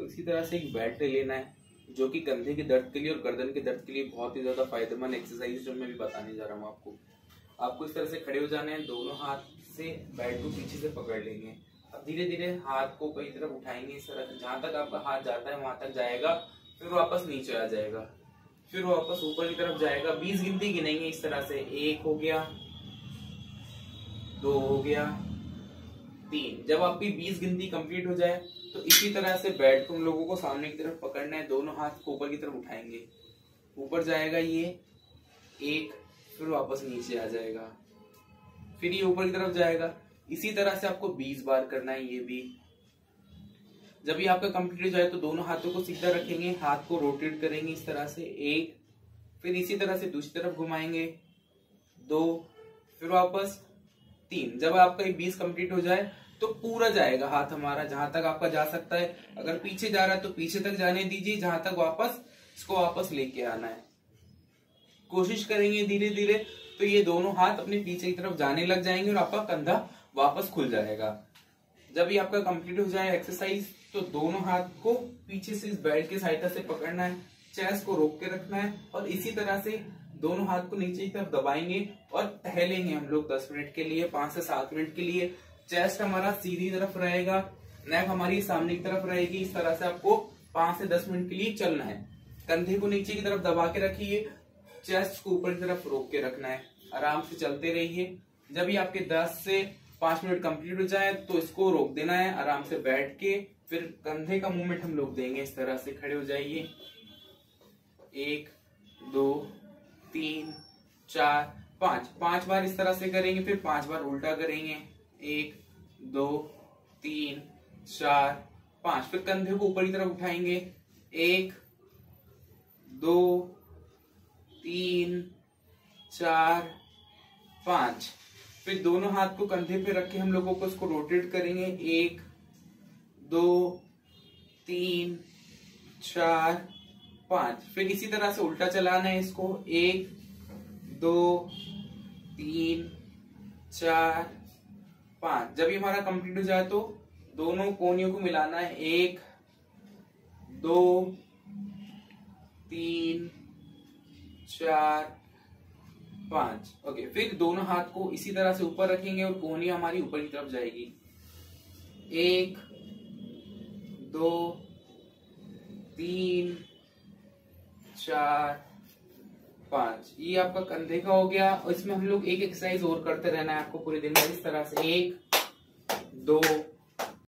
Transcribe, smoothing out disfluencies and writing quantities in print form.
इसी तरह से एक बेल्ट ले लेना है जो कि कंधे के दर्द के लिए और गर्दन के दर्द के लिए बहुत ही ज्यादा फायदेमंद एक्सरसाइज जो मैं भी बताने जा रहा हूँ आपको इस तरह से खड़े हो जाना है, दोनों हाथ से बेल्ट को पीछे से पकड़ लेंगे। अब धीरे धीरे हाथ को कई तरफ उठाएंगे इस तरह से, जहां तक आपका हाथ जाता है वहां तक जाएगा, फिर वापस नीचे आ जाएगा, फिर वापस ऊपर की तरफ जाएगा। 20 गिनती गिनेंगे इस तरह से, 1 हो गया, 2 हो गया, 3। जब आपकी 20 गिनती कंप्लीट हो जाए तो इसी तरह से बेल्ट को हम लोगों को सामने की तरफ पकड़ना है, दोनों हाथ को ऊपर की तरफ उठाएंगे, ऊपर जाएगा ये 1, फिर वापस नीचे आ जाएगा, फिर ये ऊपर की तरफ जाएगा। इसी तरह से आपको 20 बार करना है ये भी। जब ये आपका कंप्लीट हो जाए तो दोनों हाथों को सीधा रखेंगे, हाथ को रोटेट करेंगे इस तरह से 1, फिर इसी तरह से दूसरी तरफ घुमाएंगे 2, फिर वापस 3। जब आपका ये 20 कंप्लीट हो जाए तो पूरा जाएगा हाथ हमारा जहां तक आपका जा सकता है। अगर पीछे जा रहा है तो पीछे तक जाने दीजिए, जहां तक वापस इसको वापस लेके आना है। कोशिश करेंगे धीरे धीरे तो ये दोनों हाथ अपने पीछे की तरफ जाने लग जाएंगे और आपका कंधा वापस खुल जाएगा। जब ये आपका कंप्लीट हो जाए एक्सरसाइज तो दोनों हाथ को पीछे से इस बेल्ट की सहायता से पकड़ना है, चेस्ट को रोक के रखना है और इसी तरह से दोनों हाथ को नीचे की तरफ दबाएंगे और टहलेंगे हम लोग 10 मिनट के लिए, 5 से 7 मिनट के लिए। चेस्ट हमारा सीधी तरफ रहेगा, नेक हमारी सामने की तरफ रहेगी। इस तरह से आपको 5 से 10 मिनट के लिए चलना है। कंधे को नीचे की तरफ दबा के रखिए, चेस्ट को ऊपर की तरफ रोक के रखना है, आराम से चलते रहिए। जब ये आपके 10 से 5 मिनट कंप्लीट हो जाए तो इसको रोक देना है, आराम से बैठ के फिर कंधे का मूवमेंट हम लोग देंगे। इस तरह से खड़े हो जाइए, 1 2 3 4 5 बार इस तरह से करेंगे, फिर 5 बार उल्टा करेंगे, 1 2 3 4 5। फिर कंधे को ऊपर की तरफ उठाएंगे, 1 2 3 4 5। फिर दोनों हाथ को कंधे पे रख के हम लोगों को इसको रोटेट करेंगे, 1 2 3 4 5। फिर इसी तरह से उल्टा चलाना है इसको, 1 2 3 4 5। जब ये हमारा कंप्लीट हो जाए तो दोनों कोनियों को मिलाना है, 1 2 3 4 5। ओके, फिर दोनों हाथ को इसी तरह से ऊपर रखेंगे और कोहनी हमारी ऊपर की तरफ जाएगी, 1 2 3 4 5। ये आपका कंधे का हो गया। और इसमें हम लोग एक एक्सरसाइज और करते रहना है आपको पूरे दिन में, इस तरह से 1 2